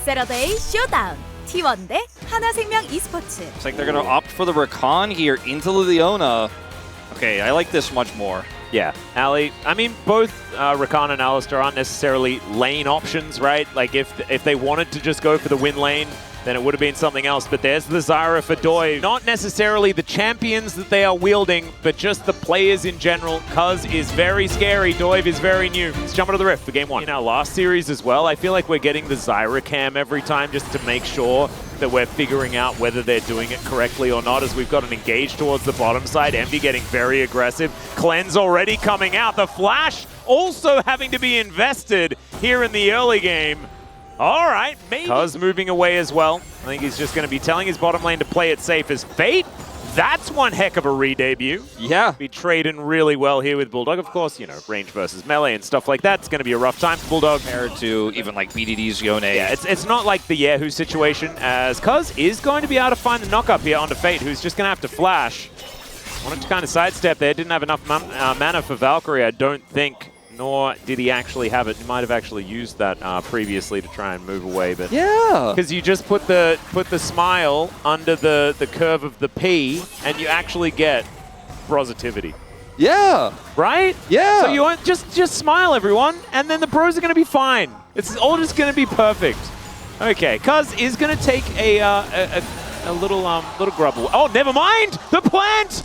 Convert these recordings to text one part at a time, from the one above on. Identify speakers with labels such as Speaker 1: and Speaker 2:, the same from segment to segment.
Speaker 1: 세러데이 쇼다운 T1 대 하나생명 e스포츠.
Speaker 2: It's like they're going to opt for the Rakan here into Leona. Okay, I like this much more.
Speaker 3: Yeah, Ali, I mean, both Rakan and Alistar aren't necessarily lane options, right? Like, if they wanted to just go for the win lane, then it would have been something else. But there's the Zyra for Doi. Not necessarily the champions that they are wielding, but just the players in general. Cuz is very scary. Doi is very new. Let's jump into the rift for game one. In our last series as well, I feel like we're getting the Zyra cam every time just to make sure that we're figuring out whether they're doing it correctly or not, as we've got an engage towards the bottom side. Envy getting very aggressive. Cleanse already coming out. The flash also having to be invested here in the early game. All right, maybe. Cuz moving away as well. I think he's just going to be telling his bottom lane to play it safe as Fate. That's one heck of a re-debut.
Speaker 2: Yeah.
Speaker 3: Be trading really well here with Bulldog. Of course, you know, range versus melee and stuff like that. It's going to be a rough time for Bulldog.
Speaker 2: Compared to even like BDD's Yone.
Speaker 3: Yeah, it's not like the Yahoo situation, as Cuz is going to be able to find the knock-up here onto Fate, who's just going to have to flash. Wanted to kind of sidestep there. Didn't have enough mana for Valkyrie, I don't think. Nor did he actually have it. He might have actually used that previously to try and move away, but
Speaker 2: yeah,
Speaker 3: because you just put the smile under the curve of the P, and you actually get positivity.
Speaker 2: Yeah,
Speaker 3: right?
Speaker 2: Yeah.
Speaker 3: So you want just smile, everyone, and then the bros are gonna be fine. It's all just gonna be perfect. Okay, Cuz is gonna take a little grubble. Oh, never mind the plant.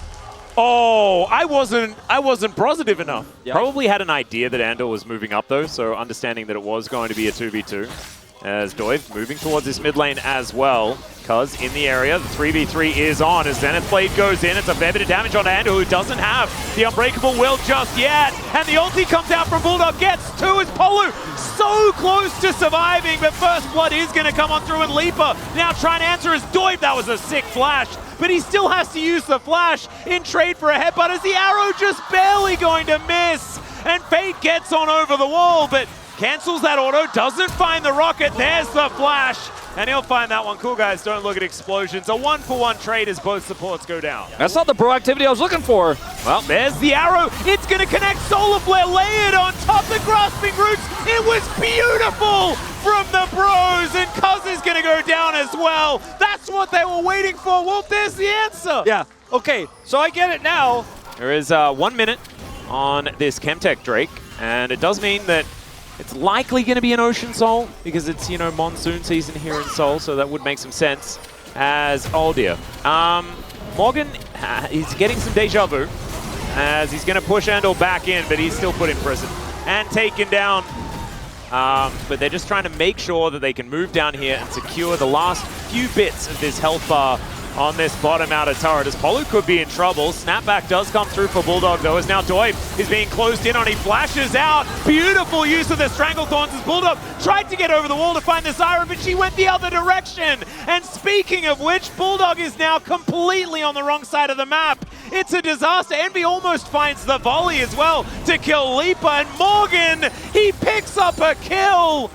Speaker 3: Oh, I wasn't positive enough. Yep. Probably had an idea that Andor was moving up though, so understanding that it was going to be a 2v2. As Doi moving towards this mid lane as well. Cuz in the area, the 3v3 is on as Zenith Blade goes in. It's a fair bit of damage on Andor, who doesn't have the Unbreakable Will just yet. And the ulti comes out from Bulldog, gets two as Polu so close to surviving, but First Blood is going to come on through, and Leaper now trying to answer his Doi. That was a sick flash, but he still has to use the flash in trade for a headbutt as the arrow just barely going to miss. And Fate gets on over the wall, but cancels that auto, doesn't find the rocket. There's the flash, and he'll find that one. Cool guys, don't look at explosions. A 1-for-1 trade as both supports go down.
Speaker 2: That's not the bro activity I was looking for.
Speaker 3: Well, there's the arrow. It's going to connect. Solar Flare layered on top. The grasping roots. It was beautiful from the bros, and Cuz is going to go down as well. That's what they were waiting for. Well, there's the answer.
Speaker 2: Yeah, okay, so I get it now.
Speaker 3: There is 1 minute on this Chemtech Drake, and it does mean that it's likely going to be an Ocean Soul because it's, you know, monsoon season here in Seoul, so that would make some sense. As, oh dear. Morgan, he's getting some deja vu as he's going to push Andor back in, but he's still put in prison and taken down. But they're just trying to make sure that they can move down here and secure the last few bits of this health bar on this bottom outer turret, as Polu could be in trouble. Snapback does come through for Bulldog though, as now Doi is being closed in on. He flashes out. Beautiful use of the Stranglethorns as Bulldog tried to get over the wall to find the Zyra, but she went the other direction. And speaking of which, Bulldog is now completely on the wrong side of the map. It's a disaster. Envy almost finds the volley as well to kill Leaper, and Morgan, he picks up a kill.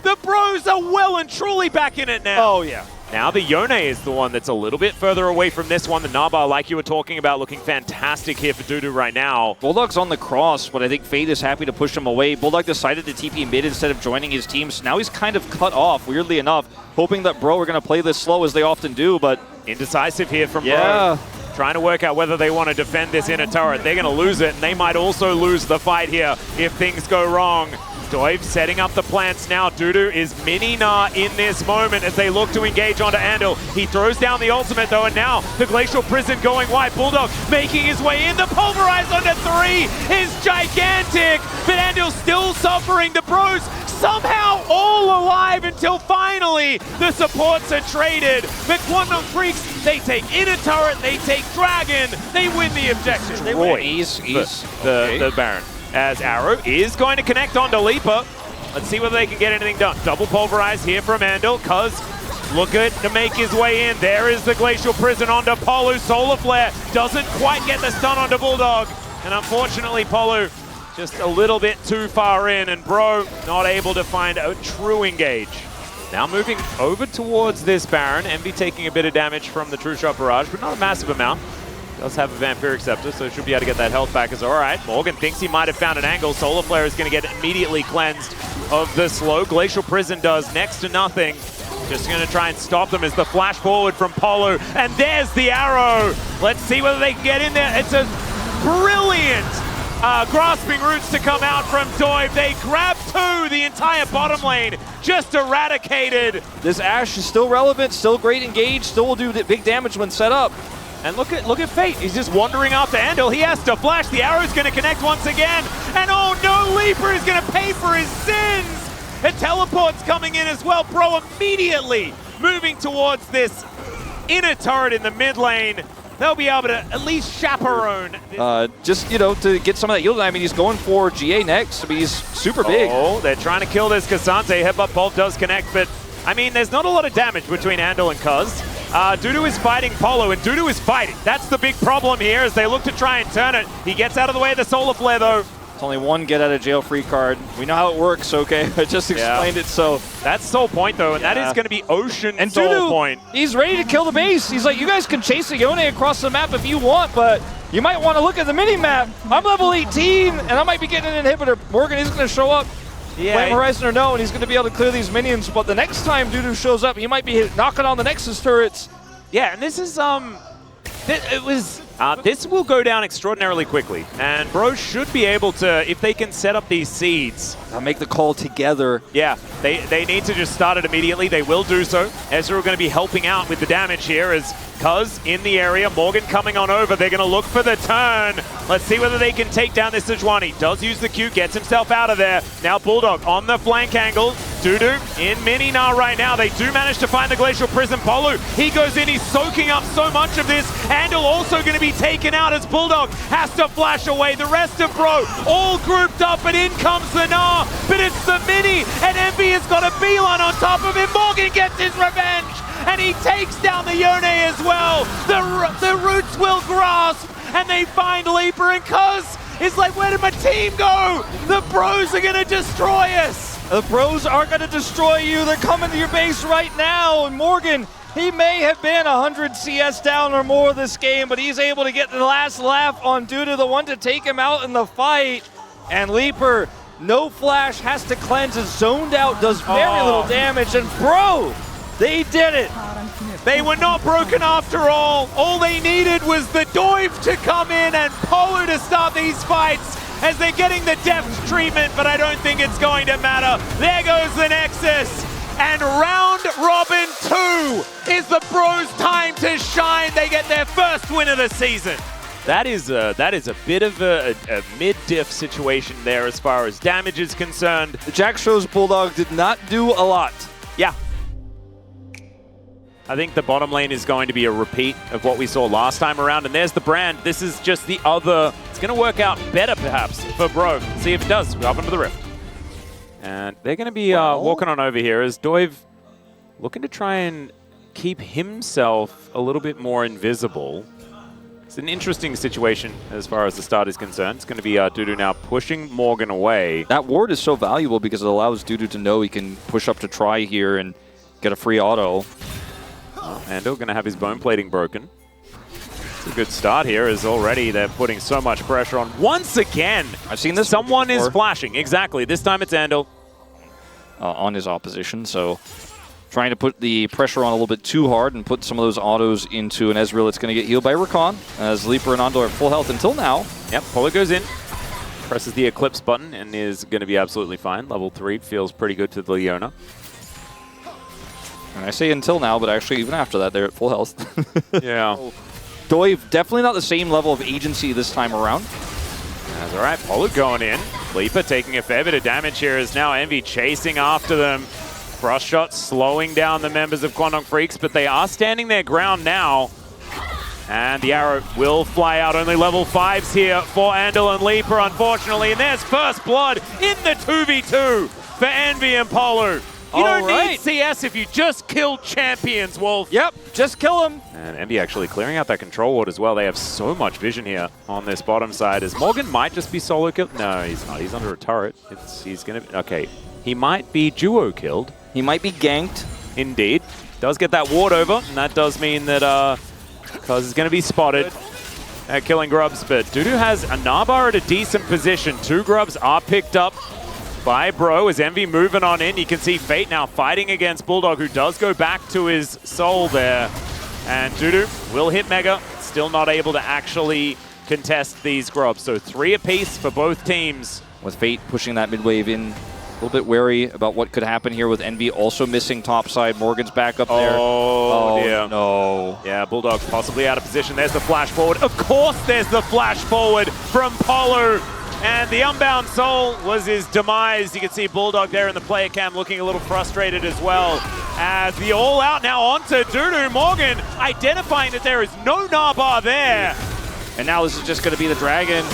Speaker 3: The bros are well and truly back in it now.
Speaker 2: Oh yeah.
Speaker 3: Now the Yone is the one that's a little bit further away from this one. The Nabar, like you were talking about, looking fantastic here for Dudu right now.
Speaker 2: Bulldog's on the cross, but I think Fate is happy to push him away. Bulldog decided to TP mid instead of joining his team, so now he's kind of cut off, weirdly enough, hoping that Bro are going to play this slow as they often do, but
Speaker 3: indecisive here from Bro. Trying to work out whether they want to defend this inner turret. They're going to lose it, and they might also lose the fight here if things go wrong. Doi setting up the plants now. Dudu is mini-nah in this moment as they look to engage onto Andal. He throws down the ultimate though, and now the Glacial Prison going wide. Bulldog making his way in. The Pulverize onto 3 is gigantic, but Andal's still suffering. The bros somehow all alive until finally the supports are traded. But Quantum Freaks, they take inner turret, they take Dragon, they win the objective. The Baron. As Arrow is going to connect onto Leaper. Let's see whether they can get anything done. Double Pulverize here from Andal. Cuz looking to make his way in. There is the Glacial Prison onto Polu. Solar Flare doesn't quite get the stun onto Bulldog. And unfortunately, Polu just a little bit too far in, and Bro not able to find a true engage. Now moving over towards this Baron. Envy taking a bit of damage from the True Shot Barrage, but not a massive amount. Does have a Vampiric Scepter, so should be able to get that health back as all right. Morgan thinks he might have found an angle. Solar Flare is going to get immediately cleansed of the slow. Glacial Prison does next to nothing. Just going to try and stop them as the flash forward from Polu. And there's the arrow. Let's see whether they can get in there. It's a brilliant grasping roots to come out from Doiv. They grab two, the entire bottom lane just eradicated.
Speaker 2: This Ashe is still relevant, still great engaged, still will do big damage when set up.
Speaker 3: And look at Fate. He's just wandering after Andal. He has to flash. The arrow's going to connect once again. And oh no, Leaper is going to pay for his sins. A teleport's coming in as well. Bro immediately moving towards this inner turret in the mid lane. They'll be able to at least chaperone.
Speaker 2: Just, to get some of that yield. I mean, he's going for GA next. I mean, he's super big.
Speaker 3: Oh, they're trying to kill this Cassante. Headbutt Bolt does connect, but I mean, there's not a lot of damage between Andal and Cuz. Dudu is fighting Polo, and Dudu is fighting. That's the big problem here as they look to try and turn it. He gets out of the way of the Solar Flare, though.
Speaker 2: It's only one get out of jail free card. We know how it works, okay? I just explained it, so.
Speaker 3: That's Soul Point, though, and that is going to be Ocean and Soul
Speaker 2: Dudu,
Speaker 3: Point.
Speaker 2: He's ready to kill the base. He's like, you guys can chase the Yone across the map if you want, but you might want to look at the mini-map. I'm level 18, and I might be getting an inhibitor. Morgan is going to show up. Flame Horizon or no, and he's going to be able to clear these minions, but the next time Dudu shows up, he might be knocking on the Nexus turrets.
Speaker 3: Yeah, and this is, this will go down extraordinarily quickly, and Bro should be able to, if they can set up these seeds.
Speaker 2: I'll make the call together.
Speaker 3: Yeah, they need to just start it immediately. They will do so. Ezra are going to be helping out with the damage here as Cuz in the area. Morgan coming on over. They're going to look for the turn. Let's see whether they can take down this Sejuani. Does use the Q, gets himself out of there. Now Bulldog on the flank angle. Dudu in mini now right now. They do manage to find the Glacial Prison. Polu, he goes in. He's soaking up so much of this. Andal also going to be taken out as Bulldog has to flash away. The rest of Bro all grouped up, and in comes the Gnar. But it's the mini, and Envy has got a beeline on top of him. Morgan gets his revenge, and he takes down the Yone as well. The roots will grasp, and they find Leaper, and Cuz is like, where did my team go? The Bros are going to destroy us.
Speaker 2: The Bros are going to destroy you. They're coming to your base right now, and Morgan, he may have been 100 CS down or more this game, but he's able to get the last laugh on Dudu, the one to take him out in the fight. And Leaper, no flash, has to cleanse, is zoned out, does very little damage, and Bro, they did it.
Speaker 3: They were not broken after all. All they needed was the Doiv to come in and Polu to start these fights as they're getting the depth treatment, but I don't think it's going to matter. There goes the Nexus. And round robin 2 is the Bros' time to shine. They get their first win of the season. That is a bit of a mid-diff situation there as far as damage is concerned.
Speaker 2: The Jack shows Bulldog did not do a lot.
Speaker 3: Yeah. I think the bottom lane is going to be a repeat of what we saw last time around, and there's the brand. This is just the other. It's going to work out better, perhaps, for Bro. See if it does. We're up into the Rift. And they're going to be walking on over here as Doiv looking to try and keep himself a little bit more invisible. It's an interesting situation as far as the start is concerned. It's going to be Dudu now pushing Morgan away.
Speaker 2: That ward is so valuable because it allows Dudu to know he can push up to try here and get a free auto.
Speaker 3: Andal going to have his bone plating broken. It's a good start here as already they're putting so much pressure on. Once again,
Speaker 2: I've seen this.
Speaker 3: Someone is flashing. Exactly. This time it's Andal.
Speaker 2: On his opposition, so trying to put the pressure on a little bit too hard and put some of those autos into an Ezreal that's going to get healed by Rakan as Leaper and Andal are full health until now.
Speaker 3: Yep, Polo goes in, presses the Eclipse button, and is going to be absolutely fine. Level 3 feels pretty good to the Leona.
Speaker 2: And I say until now, but actually even after that, they're at full health.
Speaker 3: Yeah.
Speaker 2: Doiv, definitely not the same level of agency this time around.
Speaker 3: That's all right, Polo going in. Leaper taking a fair bit of damage here as now Envy chasing after them. Frost Shot slowing down the members of Quandong Freaks, but they are standing their ground now. And the arrow will fly out. Only level 5s here for Andal and Leaper, unfortunately. And there's first blood in the 2v2 for Envy and Polo. You don't need CS if you just kill champions, Wolf.
Speaker 2: Yep, just kill him.
Speaker 3: And Envy actually clearing out that control ward as well. They have so much vision here on this bottom side. As Morgan might just be solo killed. No, he's not. He's under a turret. He's going to... Okay, he might be duo killed.
Speaker 2: He might be ganked.
Speaker 3: Indeed. Does get that ward over, and that does mean that Cuz is going to be spotted. at killing grubs, but Dudu has a Nabar at a decent position. 2 grubs are picked up by Bro as Envy moving on in. You can see Fate now fighting against Bulldog, who does go back to his soul there. And Dudu will hit Mega, still not able to actually contest these grubs. So 3 apiece for both teams.
Speaker 4: With Fate pushing that mid wave in, a little bit wary about what could happen here with Envy also missing top side. Morgan's back up there.
Speaker 3: Oh dear.
Speaker 4: No.
Speaker 3: Yeah, Bulldog possibly out of position. There's the flash forward. Of course there's the flash forward from Polo. And the Unbound Soul was his demise. You can see Bulldog there in the player cam looking a little frustrated as well. As the all out now onto Dudu. Morgan identifying that there is no Nabar there.
Speaker 4: And now this is just going to be the Dragon.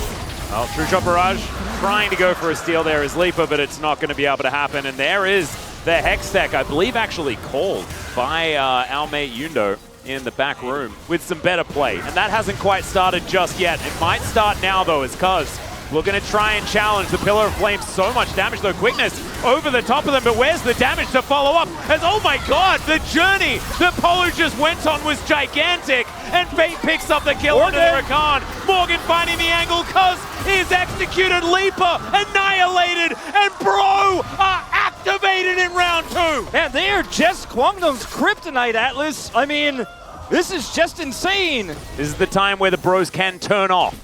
Speaker 3: Well, True Shot Barrage trying to go for a steal there is Leaper, but it's not going to be able to happen. And there is the Hex Tech, I believe actually called by our mate Yundo in the back room with some better play. And that hasn't quite started just yet. It might start now though, as Cuz looking to try and challenge the Pillar of Flame. So much damage though, quickness over the top of them, but where's the damage to follow up? As, oh my god, the journey that Polo just went on was gigantic, and Fate picks up the kill onto the Rakan. Morgan finding the angle, Cuz is executed, Leaper annihilated, and Bro are activated in round 2.
Speaker 2: Man, they are just Kwangdong's kryptonite, Atlas. I mean, this is just insane.
Speaker 3: This is the time where the Bros can turn off.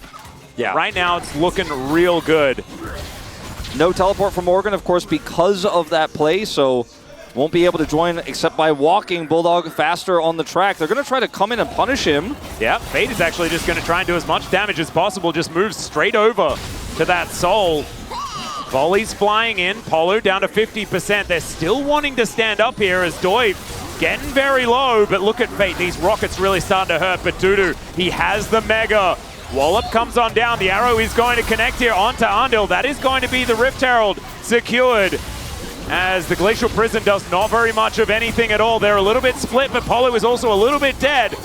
Speaker 4: Yeah.
Speaker 3: Right now it's looking real good.
Speaker 4: No teleport from Morgan, of course, because of that play, so won't be able to join except by walking Bulldog faster on the track. They're going to try to come in and punish him.
Speaker 3: Yeah, Fate is actually just going to try and do as much damage as possible, just moves straight over to that Soul. Volleys flying in, Polo down to 50%. They're still wanting to stand up here as Doi getting very low, but look at Fate. These rockets really starting to hurt, but Dudu, he has the Mega. Wallop comes on down. The arrow is going to connect here onto Andil. That is going to be the Rift Herald secured, as the Glacial Prison does not very much of anything at all. They're a little bit split, but Polo is also a little bit dead.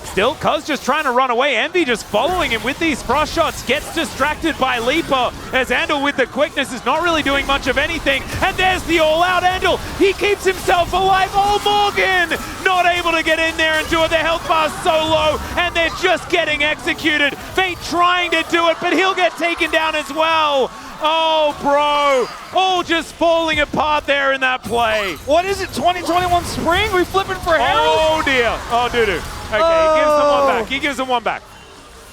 Speaker 3: Still, Cuz just trying to run away. Envy just following him with these frost shots. Gets distracted by Leaper, as Andil with the quickness is not really doing much of anything. And there's the all-out Andil. He keeps himself alive. Oh, Morgan! Not able to get in there and do it. The health bar's so low, and they're just getting executed. Fate trying to do it, but he'll get taken down as well. Oh, Bro. Oh, just falling apart there in that play.
Speaker 2: What is it, 2021 spring? We flipping for Herald?
Speaker 3: Oh, dear. Oh, Dudu. Okay, he gives them one back. He gives them one back.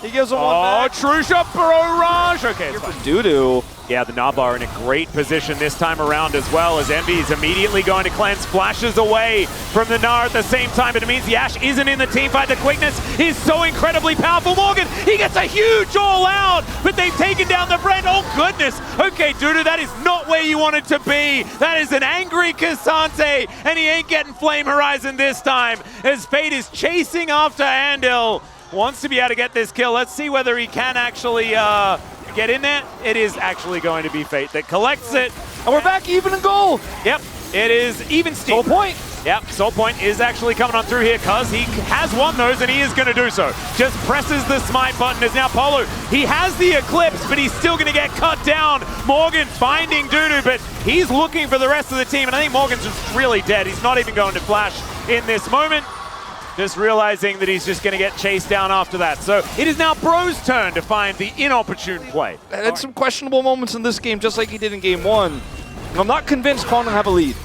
Speaker 2: He gives them one back.
Speaker 3: Oh, True Shot Barrage. Okay, it's fine.
Speaker 4: Dudu.
Speaker 3: Yeah, the Nabar in a great position this time around as well, as Envy is immediately going to cleanse, flashes away from the Gnar at the same time, but it means the Ashe isn't in the team fight. The quickness is so incredibly powerful. Morgan, he gets a huge all-out, but they've taken down the brand. Oh, goodness. Okay, Dudu, that is not where you want it to be. That is an angry Cassante, and he ain't getting Flame Horizon this time, as Fate is chasing after Andil. Wants to be able to get this kill. Let's see whether he can actually get in there. It is actually going to be Fate that collects it.
Speaker 2: And we're back even in goal.
Speaker 3: Yep, it is even Steve.
Speaker 2: Soul Point.
Speaker 3: Yep, Soul Point is actually coming on through here, Cuz he has won those and he is going to do so. Just presses the smite button as now Polo, he has the Eclipse, but he's still going to get cut down. Morgan finding Dudu, but he's looking for the rest of the team, and I think Morgan's just really dead. He's not even going to flash in this moment. Just realizing that he's just going to get chased down after that. So it is now Bro's turn to find the inopportune play.
Speaker 2: Had some questionable moments in this game, just like he did in game 1. I'm not convinced Kwangdong have a lead.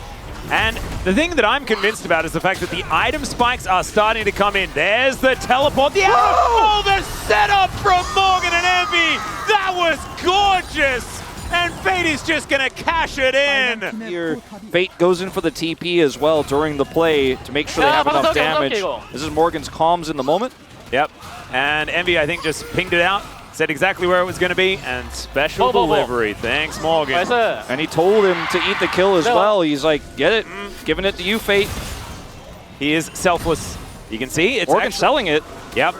Speaker 3: And the thing that I'm convinced about is the fact that the item spikes are starting to come in. There's the teleport. The arrow. Oh, the setup from Morgan and Envy. That was gorgeous. And Fate is just going to cash it in.
Speaker 4: Here, Fate goes in for the TP as well during the play to make sure they have enough damage. This is Morgan's comms in the moment.
Speaker 3: Yep. And Envy, I think, just pinged it out, said exactly where it was going to be, and special delivery. Thanks, Morgan.
Speaker 4: And he told him to eat the kill as well. He's like, get it, giving it to you, Fate.
Speaker 3: He is selfless. You can see it's
Speaker 4: Morgan selling it.
Speaker 3: Yep.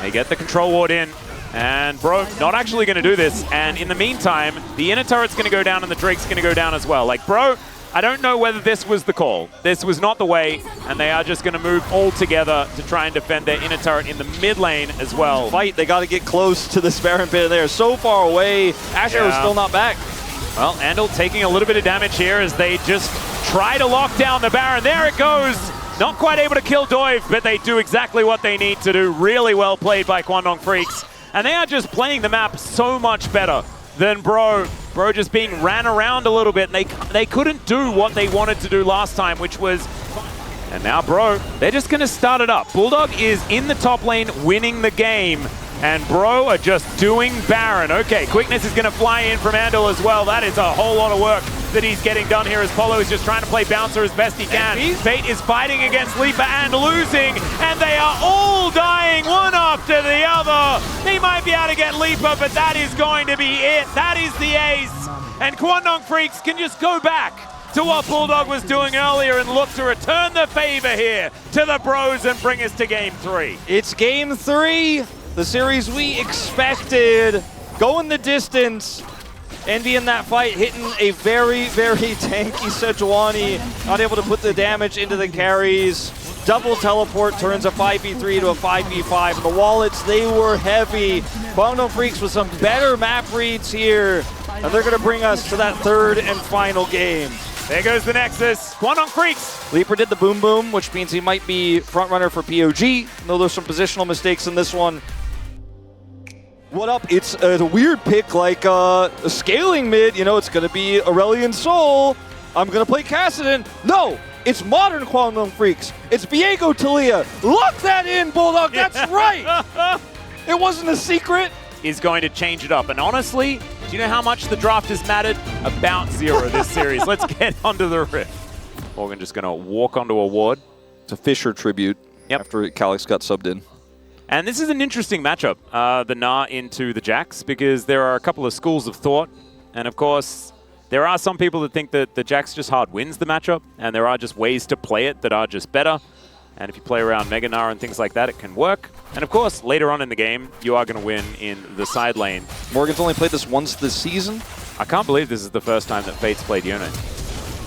Speaker 3: They get the control ward in. And Bro not actually going to do this. And in the meantime, the inner turret's going to go down and the Drake's going to go down as well. Like, Bro, I don't know whether this was the call. This was not the way. And they are just going to move all together to try and defend their inner turret in the mid lane as well.
Speaker 4: Fight, they got to get close to this Baron pit. They're so far away. Asher is still not back.
Speaker 3: Well, Andil taking a little bit of damage here as they just try to lock down the Baron. There it goes. Not quite able to kill Dove, but they do exactly what they need to do. Really well played by Kwangdong Freaks. And they are just playing the map so much better than Bro. Bro just being ran around a little bit, and they couldn't do what they wanted to do last time, which was... And now Bro, they're just going to start it up. Bulldog is in the top lane winning the game, and Bro are just doing Baron. Okay, quickness is going to fly in from Andal as well. That is a whole lot of work that he's getting done here as Polo is just trying to play bouncer as best he can. Fate is fighting against Leaper and losing, and they are all dying one after the other. They might be able to get Leaper, but that is going to be it. That is the ace. And Kwangdong Freaks can just go back to what Bulldog was doing earlier and look to return the favor here to the Bros and bring us to Game 3.
Speaker 2: It's Game 3, the series we expected. Going the distance. Envy in that fight hitting a very, very tanky Sejuani. Not able to put the damage into the carries. Double teleport turns a 5v3 to a 5v5. And the wallets, they were heavy. Kwangdong Freaks with some better map reads here. And they're going to bring us to that third and final game.
Speaker 3: There goes the Nexus. Kwangdong Freaks.
Speaker 2: Leaper did the boom boom, which means he might be front runner for POG. Though there's some positional mistakes in this one. What up? It's a weird pick, like a scaling mid. You know, it's going to be Aurelion Sol. I'm going to play Kassadin. No, it's modern Kwangdong Freaks. It's Viego Talia. Lock that in, Bulldog. That's right. It wasn't a secret.
Speaker 3: Is going to change it up. And honestly, do you know how much the draft has mattered? About 0 this series. Let's get onto the rift. Morgan just going to walk onto a ward.
Speaker 2: It's a Fisher tribute after Calix got subbed in.
Speaker 3: And this is an interesting matchup, the Gnar into the Jax, because there are a couple of schools of thought. And of course, there are some people that think that the Jax just hard wins the matchup, and there are just ways to play it that are just better. And if you play around Mega Gnar and things like that, it can work. And of course, later on in the game, you are going to win in the side lane.
Speaker 2: Morgan's only played this once this season.
Speaker 3: I can't believe this is the first time that Fate's played Yone.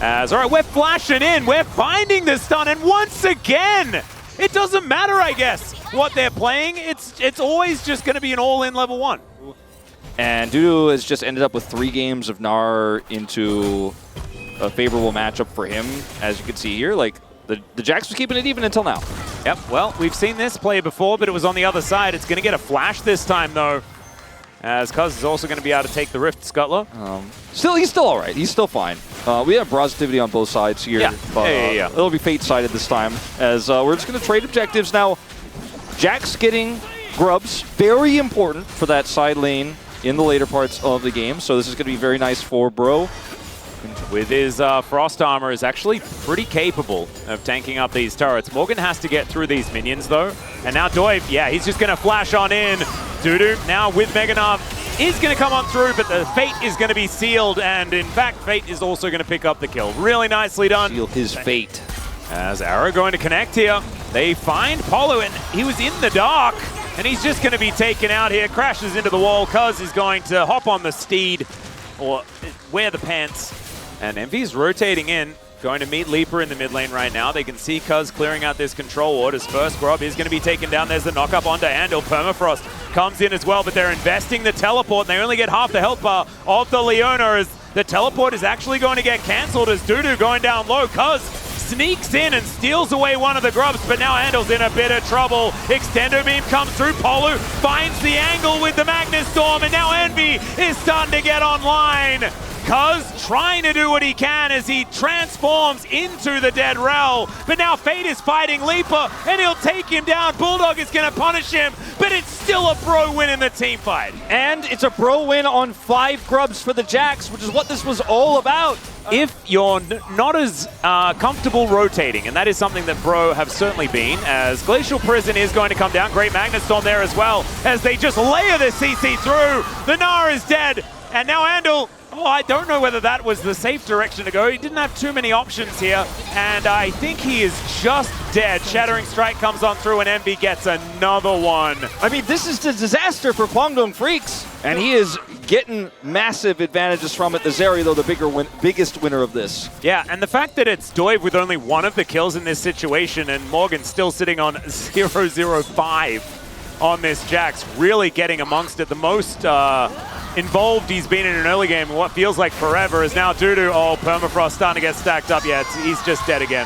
Speaker 3: All right, we're flashing in. We're finding the stun, and once again, it doesn't matter, I guess, what they're playing. It's always just going to be an all-in level 1.
Speaker 2: And Dudu has just ended up with 3 games of Gnar into a favorable matchup for him, as you can see here. Like, the Jax was keeping it even until now.
Speaker 3: Yep, well, we've seen this play before, but it was on the other side. It's going to get a flash this time, though, as Cuz is also going to be able to take the Rift Scuttler.
Speaker 2: He's still all right. He's still fine. We have positivity on both sides here.
Speaker 3: Yeah,
Speaker 2: but,
Speaker 3: yeah.
Speaker 2: It'll be Fate-sided this time, as we're just going to trade objectives. Now, Jax getting grubs, very important for that side lane in the later parts of the game, so this is going to be very nice for Bro.
Speaker 3: With his Frost Armor is actually pretty capable of tanking up these turrets. Morgan has to get through these minions, though. And now Dove, yeah, he's just going to flash on in. Dudu, now with Mega Gnar, is going to come on through, but the Fate is going to be sealed. And in fact, Fate is also going to pick up the kill. Really nicely done.
Speaker 2: Seal his fate.
Speaker 3: As Arrow going to connect here. They find Polo, and he was in the dark. And he's just going to be taken out here. Crashes into the wall. Cuz is going to hop on the steed, or wear the pants. And Envy's rotating in, going to meet Leaper in the mid lane right now. They can see Cuz clearing out this control ward. His first grub is going to be taken down. There's the knock-up onto Andal. Permafrost comes in as well, but they're investing the teleport, and they only get half the health bar of the Leona, as the teleport is actually going to get cancelled as Dudu going down low. Cuz sneaks in and steals away one of the grubs, but now Andal's in a bit of trouble. Extendo Beam comes through. Polu finds the angle with the Magnus Storm, and now Envy is starting to get online. Cuz trying to do what he can as he transforms into the Dead Rel. But now Fate is fighting Leaper, and he'll take him down. Bulldog is going to punish him, but it's still a Bro win in the team fight.
Speaker 2: And it's a Bro win on 5 grubs for the Jax, which is what this was all about.
Speaker 3: If you're not as comfortable rotating, and that is something that Bro have certainly been, as Glacial Prison is going to come down. Great Magnus Storm there as well, as they just layer the CC through. The Gnar is dead, and now Andal, oh, I don't know whether that was the safe direction to go. He didn't have too many options here, and I think he is just dead. Shattering Strike comes on through, and Envy gets another one.
Speaker 2: I mean, this is a disaster for Kwangdong Freaks, and he is getting massive advantages from it. The Zeri, though, the biggest winner of this.
Speaker 3: Yeah, and the fact that it's Dove with only one of the kills in this situation, and Morgan still sitting on 0-0-5 on this Jax, really getting amongst it. The most involved he's been in an early game in what feels like forever is now Dudu. Oh, Permafrost starting to get stacked up. Yeah, he's just dead again.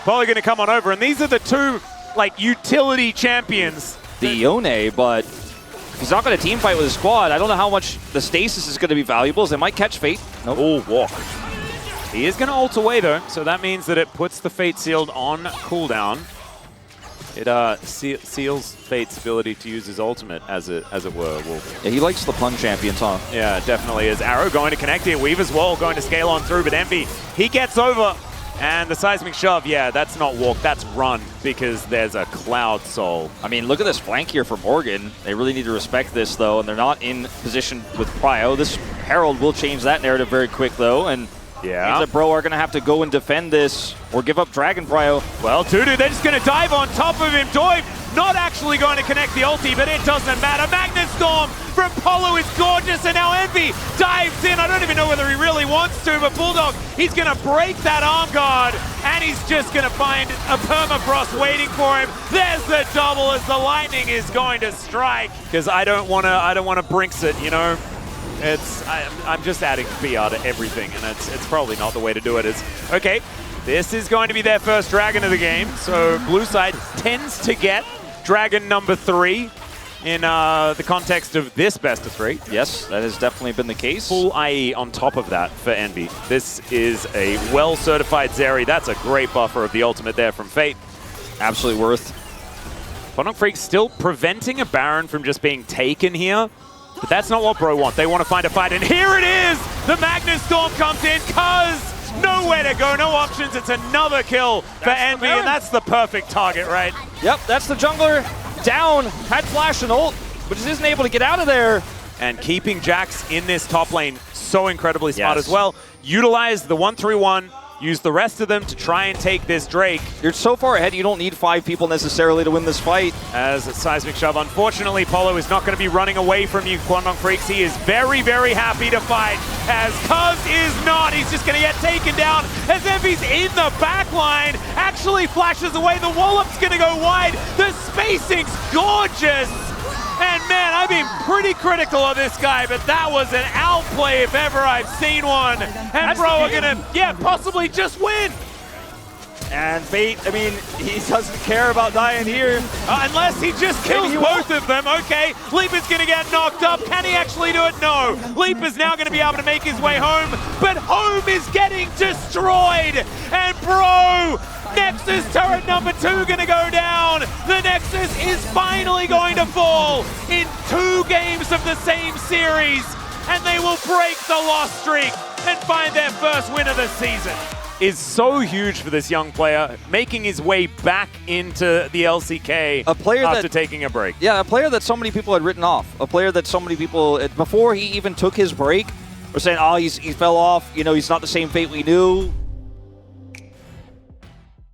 Speaker 3: Probably going to come on over. And these are the two, like, utility champions.
Speaker 4: The Yone, but if he's not going to team fight with his squad, I don't know how much the stasis is going to be valuable. They might catch Fate.
Speaker 3: Nope. Oh, walk. He is going to ult away, though, so that means that it puts the Fate Sealed on cooldown. It seals Fate's ability to use his ultimate, as it were.
Speaker 4: Yeah, he likes the pun champions, huh?
Speaker 3: Yeah, definitely is. Arrow going to connect here. Weaver's Wall going to scale on through, but Envy, he gets over. And the seismic shove, yeah, that's not walk, that's run, because there's a Cloud Soul.
Speaker 4: I mean, look at this flank here for Morgan. They really need to respect this, though, and they're not in position with Prio. This Herald will change that narrative very quick, though, and
Speaker 3: yeah,
Speaker 4: means that Bro are going to have to go and defend this or give up Dragon Prio.
Speaker 3: Well, Dudu, they're just going to dive on top of him. Doive not actually going to connect the ulti, but it doesn't matter. Magnus Storm from Polo is gorgeous, and now Envy dives in. I don't even know whether he really wants to, but Bulldog, he's going to break that arm guard, and he's just going to find a permafrost waiting for him. There's the double as the lightning is going to strike. Because I don't want to Brinks it, you know. I'm just adding BR to everything, and it's probably not the way to do it. Okay, this is going to be their first dragon of the game, so blue side tends to get dragon number 3 in the context of this best of 3.
Speaker 4: Yes, that has definitely been the case.
Speaker 3: Full IE on top of that for Envy. This is a well-certified Zeri. That's a great buffer of the ultimate there from Fate.
Speaker 4: Absolutely worth.
Speaker 3: Quantum Freak still preventing a Baron from just being taken here. But that's not what Bro want. They want to find a fight, and here it is! The Magnus Storm comes in, cuz nowhere to go, no options. It's another kill for Envy, and that's the perfect target, right?
Speaker 4: Yep, that's the jungler down, had flash and ult, but just isn't able to get out of there.
Speaker 3: And keeping Jax in this top lane so incredibly smart as well. Utilize the 1-3-1, use the rest of them to try and take this Drake.
Speaker 4: You're so far ahead, you don't need 5 people necessarily to win this fight.
Speaker 3: As a seismic shove, unfortunately, Polo is not going to be running away from you, Quandong Freaks. He is very, very happy to fight, as Cuz is not. He's just going to get taken down as Envy's in the back line. Actually flashes away. The wallop's going to go wide. The spacing's gorgeous. And man, I've been pretty critical of this guy, but that was an outplay if ever I've seen one. And Bro are gonna, possibly just win.
Speaker 4: And Fate, I mean, he doesn't care about dying here.
Speaker 3: Unless he just kills both of them. Okay, Leap is gonna get knocked up. Can he actually do it? No. Leap is now gonna be able to make his way home, but home is getting destroyed. And Bro, Nexus turret number 2 gonna go down. The Nexus is finally going to fall in 2 games of the same series, and they will break the loss streak and find their first win of the season. Is so huge for this young player, making his way back into the LCK after taking a break.
Speaker 4: Yeah, a player that so many people had written off. A player that so many people, before he even took his break, were saying, oh, he fell off, you know, he's not the same Fate we knew.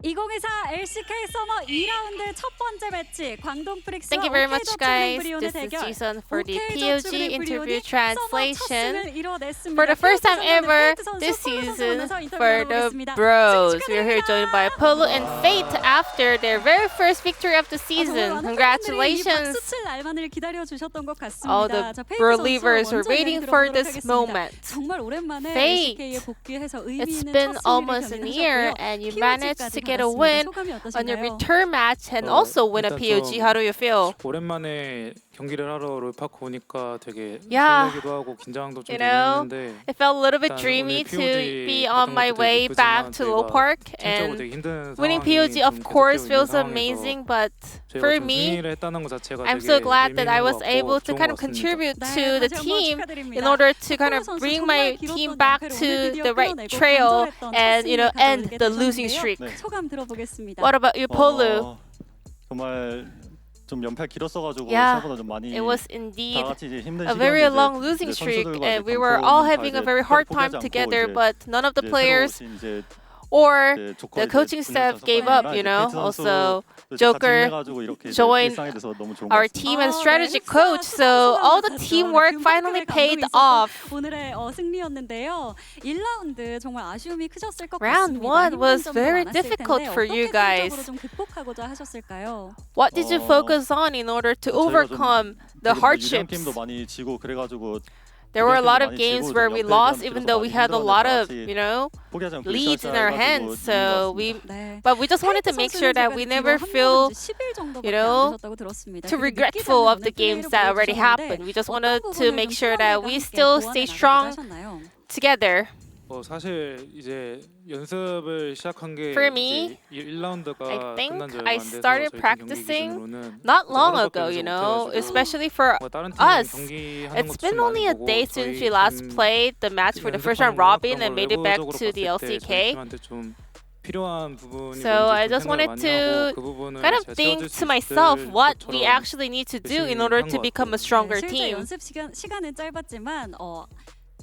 Speaker 5: 2024 LCK 서머 2라운드 첫 번째 매치 광동 프릭스와
Speaker 6: Thank you very much, guys.
Speaker 5: 브리온의
Speaker 6: This is
Speaker 5: 대결.
Speaker 6: Jason for the
Speaker 5: OK
Speaker 6: POG
Speaker 5: 저축은행
Speaker 6: interview
Speaker 5: 브리온이
Speaker 6: translation.
Speaker 5: 서머 첫 승을 이뤄냈습니다.
Speaker 6: For the first time ever
Speaker 5: 선수,
Speaker 6: this
Speaker 5: 폴로 선수
Speaker 6: season
Speaker 5: 만나서 인터뷰
Speaker 6: for the
Speaker 5: 나눠보겠습니다.
Speaker 6: bros.
Speaker 5: 축하드립니다.
Speaker 6: We're here joined by Polo and Fate after their very first victory of the
Speaker 5: 정말
Speaker 6: season.
Speaker 5: 많은
Speaker 6: Congratulations.
Speaker 5: 팬분들이 이 박수 칠 날만을 기다려주셨던 것 같습니다.
Speaker 6: All the
Speaker 5: 자, 페이트
Speaker 6: believers
Speaker 5: 선수
Speaker 6: were
Speaker 5: 먼저
Speaker 6: waiting
Speaker 5: 이야기
Speaker 6: for
Speaker 5: 들어보도록
Speaker 6: this
Speaker 5: 하겠습니다.
Speaker 6: moment.
Speaker 5: 정말 오랜만에
Speaker 6: Fate,
Speaker 5: LCK에 복귀해서 의미
Speaker 6: it's
Speaker 5: 있는
Speaker 6: been
Speaker 5: 첫 승리를
Speaker 6: almost a year
Speaker 5: 경험하셨고요.
Speaker 6: and you managed to get a
Speaker 5: POG까지
Speaker 6: win
Speaker 5: 받았습니다. 소감이
Speaker 6: on your
Speaker 5: 어떠신가요?
Speaker 6: return match and also win a
Speaker 7: 일단
Speaker 6: POG.
Speaker 7: 좀
Speaker 6: How do you feel?
Speaker 7: 오랜만에 경기를 하러 롤파크 오니까 되게
Speaker 6: Yeah.
Speaker 7: 설레기도 하고 긴장도 좀
Speaker 6: You know,
Speaker 7: 되는데
Speaker 6: it felt a little bit
Speaker 7: 일단
Speaker 6: dreamy
Speaker 7: 오늘
Speaker 6: to
Speaker 7: POG
Speaker 6: be on my
Speaker 7: 같은
Speaker 6: way
Speaker 7: 것도 되게
Speaker 6: back
Speaker 7: 기쁘지만
Speaker 6: to Low
Speaker 7: 저희가
Speaker 6: Park,
Speaker 7: 전적으로
Speaker 6: and
Speaker 7: 되게 힘든
Speaker 6: winning
Speaker 7: 상황이
Speaker 6: POG of
Speaker 7: 좀
Speaker 6: course
Speaker 7: 계속되고
Speaker 6: feels
Speaker 7: 있는
Speaker 6: amazing,
Speaker 7: 상황에서
Speaker 6: but
Speaker 7: 저희가
Speaker 6: for
Speaker 7: 좀
Speaker 6: me,
Speaker 7: 승리를 했다는 것 자체가
Speaker 6: I'm
Speaker 7: 되게
Speaker 6: so glad that
Speaker 7: 의미
Speaker 6: I
Speaker 7: 있는
Speaker 6: was
Speaker 7: 것
Speaker 6: able
Speaker 7: 같고
Speaker 6: to
Speaker 7: 좋은
Speaker 6: kind
Speaker 7: 것
Speaker 6: of
Speaker 7: 같습니다.
Speaker 6: contribute
Speaker 5: 네,
Speaker 6: to the
Speaker 5: 다시 한번
Speaker 6: team
Speaker 5: 축하드립니다.
Speaker 6: in order to kind
Speaker 5: 폴로
Speaker 6: of
Speaker 5: 선수
Speaker 6: bring
Speaker 5: 정말
Speaker 6: my
Speaker 5: 길었던
Speaker 6: team back
Speaker 5: 연패를
Speaker 6: to
Speaker 5: 오늘 드디어
Speaker 6: the right
Speaker 5: 끊어내고
Speaker 6: trail
Speaker 5: 간절했던
Speaker 6: and, you know,
Speaker 5: 첫 승리를
Speaker 6: end
Speaker 5: 가져오게
Speaker 6: the losing
Speaker 5: 되셨는데요.
Speaker 6: streak.
Speaker 5: 소감 들어보겠습니다.
Speaker 6: What about you, Polo?
Speaker 8: 정말 좀 연패 길었어가지고
Speaker 6: Yeah,
Speaker 8: 생각보다 좀 많이
Speaker 6: it was
Speaker 8: 다
Speaker 6: indeed
Speaker 8: 같이 이제 힘든
Speaker 6: a very
Speaker 8: 시간인데
Speaker 6: long losing
Speaker 8: 이제
Speaker 6: streak,
Speaker 8: 선수들과
Speaker 6: and
Speaker 8: 이제
Speaker 6: we were
Speaker 8: 감독님
Speaker 6: all
Speaker 8: 다
Speaker 6: having a
Speaker 8: 이제
Speaker 6: very hard
Speaker 8: 포기하지
Speaker 6: time
Speaker 8: 않고
Speaker 6: together,
Speaker 8: 이제
Speaker 6: but none of the
Speaker 8: 이제 새로
Speaker 6: players
Speaker 8: 오신 이제
Speaker 6: or
Speaker 8: 이제
Speaker 6: the
Speaker 8: 조커 이제
Speaker 6: coaching
Speaker 8: 분야자
Speaker 6: staff gave up,
Speaker 8: 석방이랑
Speaker 6: you
Speaker 8: 이제
Speaker 6: know.
Speaker 8: 페이트
Speaker 6: Also,
Speaker 8: 선수도 이제 같이
Speaker 6: Joker
Speaker 8: 힘내가지고 이렇게 이제
Speaker 6: joined
Speaker 8: 일상이 돼서 너무 좋은 것
Speaker 6: our
Speaker 8: 같습니다.
Speaker 6: team and strategy coach, so all the teamwork finally paid off.
Speaker 5: 오늘의 승리였는데요. 1라운드 정말 아쉬움이 크셨을 것
Speaker 6: Round
Speaker 5: 같습니다.
Speaker 6: one was
Speaker 5: 힘든 점도
Speaker 6: very
Speaker 5: 많았을
Speaker 6: difficult
Speaker 5: 텐데
Speaker 6: for you
Speaker 5: 어떻게
Speaker 6: guys.
Speaker 5: 전적으로 좀 극복하고자 하셨을까요?
Speaker 6: What did you focus on in order to
Speaker 8: 저희가 좀
Speaker 6: overcome the
Speaker 8: 되게 유리한
Speaker 6: hardships?
Speaker 8: 게임도 많이 지고 그래가지고
Speaker 6: There were a lot of
Speaker 8: 많이
Speaker 6: games
Speaker 8: 지고
Speaker 6: where
Speaker 8: 좀
Speaker 6: we
Speaker 8: 연패
Speaker 6: lost
Speaker 8: 위험이
Speaker 6: even
Speaker 8: 길어서
Speaker 6: though we
Speaker 8: 많이
Speaker 6: had a lot of,
Speaker 8: 힘들었는데
Speaker 6: points
Speaker 8: 같이 포기하지 않고
Speaker 6: leads in our
Speaker 8: 으쌰으쌰
Speaker 6: hands.
Speaker 8: 해가지고
Speaker 6: So
Speaker 8: 이긴 것 같습니다.
Speaker 6: but we just wanted to make sure that we never feel, too regretful of the games that already happened. We just wanted to make sure that we still stay strong together.
Speaker 7: 사실 이제 연습을 시작한 게
Speaker 6: For me,
Speaker 7: 이제 1라운드가
Speaker 6: I think
Speaker 7: 끝난 지 얼마
Speaker 6: I
Speaker 7: 안 돼서
Speaker 6: started
Speaker 7: 저희 팀 경기
Speaker 6: practicing
Speaker 7: 기준으로는
Speaker 6: not long
Speaker 7: 하루밖에
Speaker 6: ago,
Speaker 7: 연습
Speaker 6: you know,
Speaker 7: 못해가지고
Speaker 6: especially for
Speaker 7: 다른 팀
Speaker 6: us.
Speaker 7: 경기하는
Speaker 6: It's
Speaker 7: 것도
Speaker 6: been
Speaker 7: 좀
Speaker 6: only
Speaker 7: 많이
Speaker 6: a
Speaker 7: 보고
Speaker 6: day since
Speaker 7: 저희
Speaker 6: we last
Speaker 7: 팀
Speaker 6: played the match for the first round
Speaker 7: 연습하는
Speaker 6: robin
Speaker 7: 그런
Speaker 6: and
Speaker 7: 걸
Speaker 6: made it back
Speaker 7: 외부적으로
Speaker 6: to the
Speaker 7: 봤을 때 저희
Speaker 6: LCK.
Speaker 7: 팀한테 좀 필요한 부분이
Speaker 6: So I
Speaker 7: 뭔지 좀
Speaker 6: just
Speaker 7: 생각을
Speaker 6: wanted
Speaker 7: 많이
Speaker 6: to
Speaker 7: 하고 그 부분을
Speaker 6: kind of
Speaker 7: 잘
Speaker 6: think
Speaker 7: 채워줄 수
Speaker 6: to myself
Speaker 7: 있을
Speaker 6: what we
Speaker 7: 것처럼
Speaker 6: actually need to do in order to become a stronger
Speaker 5: 실제
Speaker 6: team.
Speaker 5: 연습 시간은 짧았지만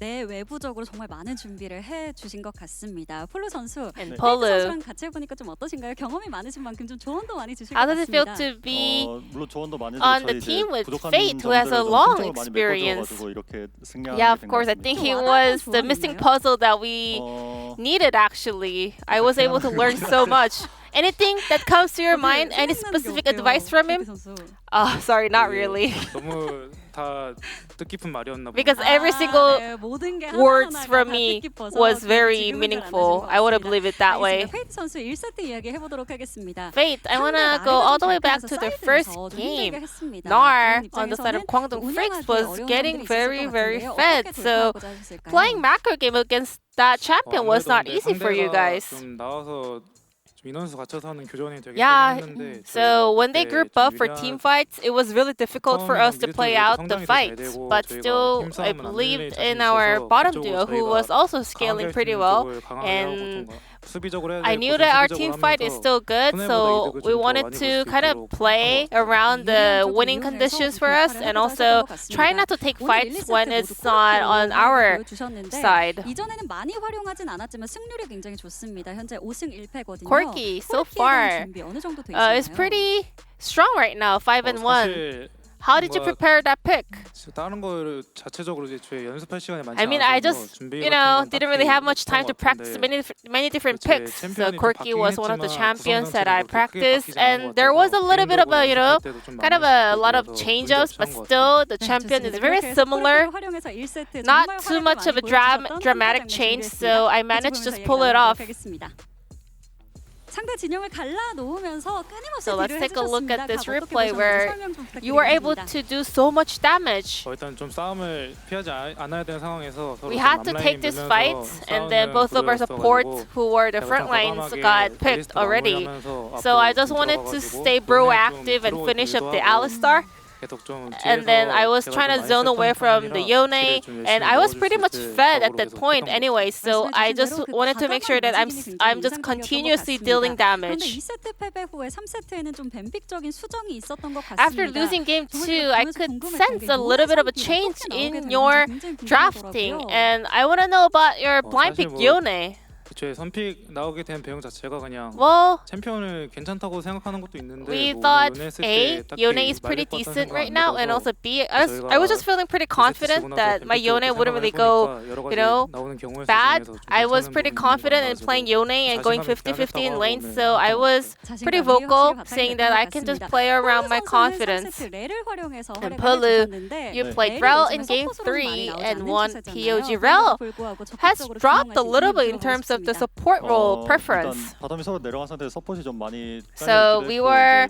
Speaker 5: 내외부적으로 정말 많은 준비를 해주신 것 같습니다. 폴로 선수,
Speaker 6: And
Speaker 5: 페이트
Speaker 6: Polo,
Speaker 5: 선수랑 같이 해보니까 좀 어떠신가요? 경험이 많으신 만큼 좀 조언도 많이 주실 것
Speaker 6: how does it feel
Speaker 5: 같습니다.
Speaker 6: to be
Speaker 8: 물론 조언도 많이
Speaker 6: on the
Speaker 8: 저희 이제
Speaker 6: team with
Speaker 8: 부족한
Speaker 6: Fate, who has a
Speaker 8: 점들을 좀
Speaker 6: long
Speaker 8: 팀적으로 많이
Speaker 6: experience?
Speaker 8: 메꿔줘가지고 이렇게 승리하게
Speaker 6: Yeah, of
Speaker 8: 된것
Speaker 6: course. I
Speaker 8: 같습니다.
Speaker 6: think he
Speaker 5: 좀
Speaker 6: was
Speaker 5: 와닿은
Speaker 6: the
Speaker 5: 조언이
Speaker 6: missing
Speaker 5: 있나요?
Speaker 6: puzzle that we needed, actually. I was able to learn so much. Anything that comes to your mind, any specific advice from him? Oh, sorry, not really.
Speaker 7: 너무 다 뜻깊은 말이었나 보네요.
Speaker 6: Because every single
Speaker 5: 모든 게
Speaker 6: words
Speaker 5: 하나하나가
Speaker 6: from
Speaker 5: 다
Speaker 6: me
Speaker 5: 뜻깊어서
Speaker 6: was
Speaker 5: 지금은
Speaker 6: very
Speaker 5: 잘
Speaker 6: meaningful.
Speaker 5: 안
Speaker 6: I want to
Speaker 5: 되신 것
Speaker 6: believe it that way.
Speaker 5: 알겠습니다. 페이트 선수 1세트 이야기 해보도록 하겠습니다.
Speaker 6: Fate, I want to go all the way back to the first game. Nar, on the side of Kwangdong Freaks, was getting very, very fed. So playing macro game against that champion was not easy for you guys.
Speaker 7: 좀 나와서 좀 인원수 갖춰서 하는 교전이 되게
Speaker 6: Yeah,
Speaker 7: 세긴 했는데
Speaker 6: so when they
Speaker 7: 그때
Speaker 6: group
Speaker 7: 좀
Speaker 6: up for
Speaker 7: 유리한
Speaker 6: team fights, it was really difficult for us to play out the fights. But still, I believed in our bottom duo, who was also scaling pretty well. And I knew that our team fight is still good, so we wanted to kind of play around the winning conditions for us and also try not to take fights when it's not on our side.
Speaker 5: 이전에는 많이 활용하진 않았지만 승률이 굉장히 좋습니다. 현재 5승 1패거든요.
Speaker 6: Corky, so far,
Speaker 5: 준비 어느 정도 돼 있나요?
Speaker 6: is pretty strong right now, 5-1. How did you prepare that pick?
Speaker 7: 다른 거 자체적으로 이제 저희 연습할 시간이 많지
Speaker 6: I mean, I
Speaker 7: 않아서
Speaker 6: just,
Speaker 7: 준비
Speaker 6: you know, didn't really have much time to practice many different picks. So Corky was one of the champions that I practiced, and there was a little bit of a, you know, kind of a lot of change-ups, but still the champion is very similar. Not too much of a dramatic change, so I managed to just pull it off.
Speaker 5: 상대 진영을 갈라 놓으면서 끊임없이
Speaker 6: So let's
Speaker 5: 딜을
Speaker 6: take a look
Speaker 5: 해주셨습니다.
Speaker 6: at this
Speaker 5: 각 어떻게
Speaker 6: replay
Speaker 5: 보셨는지
Speaker 6: where
Speaker 5: 설명 좀
Speaker 6: you were able
Speaker 5: 부탁드리겠습니다.
Speaker 6: to do so much damage.
Speaker 7: 일단 좀 싸움을 피하지 않아야 되는 상황에서 서로
Speaker 6: We
Speaker 7: 좀
Speaker 6: had to
Speaker 7: 앞라인
Speaker 6: take this
Speaker 7: 밀면서
Speaker 6: fight, and then
Speaker 7: 싸우는
Speaker 6: both of our
Speaker 7: 구도였어가지고
Speaker 6: supports who were the front lines got picked already. So I just wanted to stay proactive and finish up the Alistar. And then I was trying to zone away from the Yone, and I was pretty much fed at that point anyway. So I just wanted to make sure that I'm just continuously dealing
Speaker 5: 그런데
Speaker 6: damage.
Speaker 5: 2세트 패배 후에 3세트에는 좀 뱀픽적인 수정이 있었던 것 같습니다.
Speaker 6: After losing game 2, I could sense a little bit of a change in your drafting, and I want to know about your blind pick Yone.
Speaker 7: 제 선픽 나오게 된 배경 자체가 그냥
Speaker 6: Well,
Speaker 7: 챔피언을 괜찮다고 생각하는 것도 있는데
Speaker 6: we
Speaker 7: 뭐
Speaker 6: thought
Speaker 7: 요네 했을
Speaker 6: A,
Speaker 7: 때 딱히
Speaker 6: Yone is pretty
Speaker 7: 말릴 것 같다는
Speaker 6: decent
Speaker 7: 생각
Speaker 6: right
Speaker 7: 안
Speaker 6: now, and
Speaker 7: 들어서
Speaker 6: also B, I was just feeling pretty confident that my Yone wouldn't really go, you know, bad. I was pretty confident in playing Yone and going 50-50 in lanes, so I was pretty vocal saying that I can just play around my confidence. And Polu, you played Rel in game 3 and won POG. Rel has dropped a little bit in terms of the support role preference.
Speaker 8: 일단 바텀이 서로 내려간 상태에서 서폿이 좀 많이
Speaker 6: So we were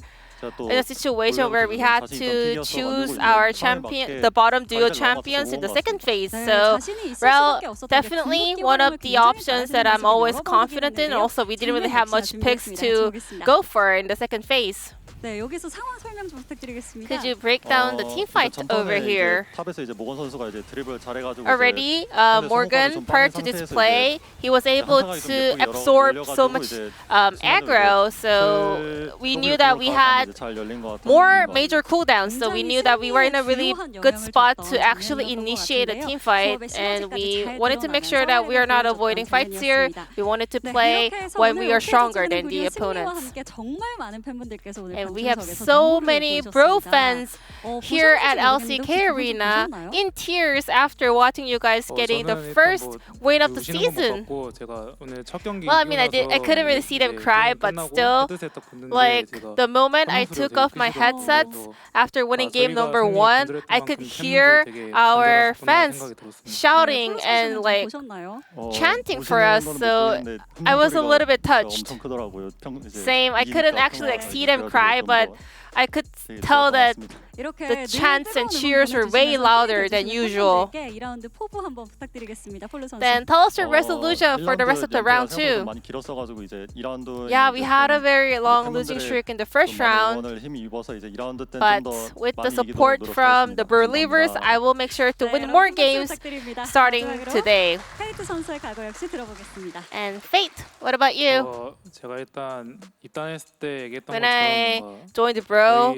Speaker 8: 또
Speaker 6: in a situation where we had to choose our champion, the bottom duo champions in the second phase. So Rel definitely one of the options that I'm always confident in. Also, we didn't really have much picks to go for in the second phase.
Speaker 5: 네, 여기서 상황 설명 좀 부탁드리겠습니다.
Speaker 6: Could you break down the team fight over here?
Speaker 8: 탑에서 이제 모건 선수가 이제 드리블 잘해가지고
Speaker 6: Already, Morgan, prior to this play, he was able to absorb so much aggro, so we knew that we had more major cooldowns, so we knew that we were in a really good spot to actually initiate a team fight, and we wanted to make sure that we are not avoiding fights here. We wanted to play when we are stronger than the opponents.
Speaker 5: 정말 많은 팬분들께서 오늘
Speaker 6: And we have so many bro fans here at LCK Arena in tears after watching you guys getting the first win of the season. Well, I mean, I couldn't really see them cry, but still, like the moment I took off my headsets after winning game number 1, I could hear our fans shouting and like chanting for us. So I was a little bit touched. Same. I couldn't actually like see them cry, but I could tell that the chants and cheers were way louder than usual. Then tell us your resolution for the rest of the round 2. Yeah, we had a very long losing streak in the first round, but with the support from the Believers, I will make sure to win more games starting today. And Fate, what about you? When I joined the Bro,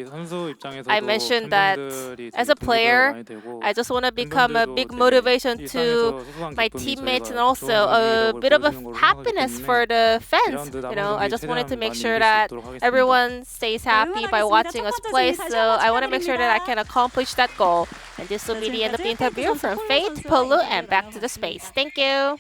Speaker 6: I mentioned that as a player, I just want to become a big motivation to my teammates and also a bit of a happiness for the fans. You know, I just wanted to make sure that everyone stays happy by watching us play. So I want to make sure that I can accomplish that goal. And this will be the end of the interview from Fate, Polu, and back to the space. Thank you.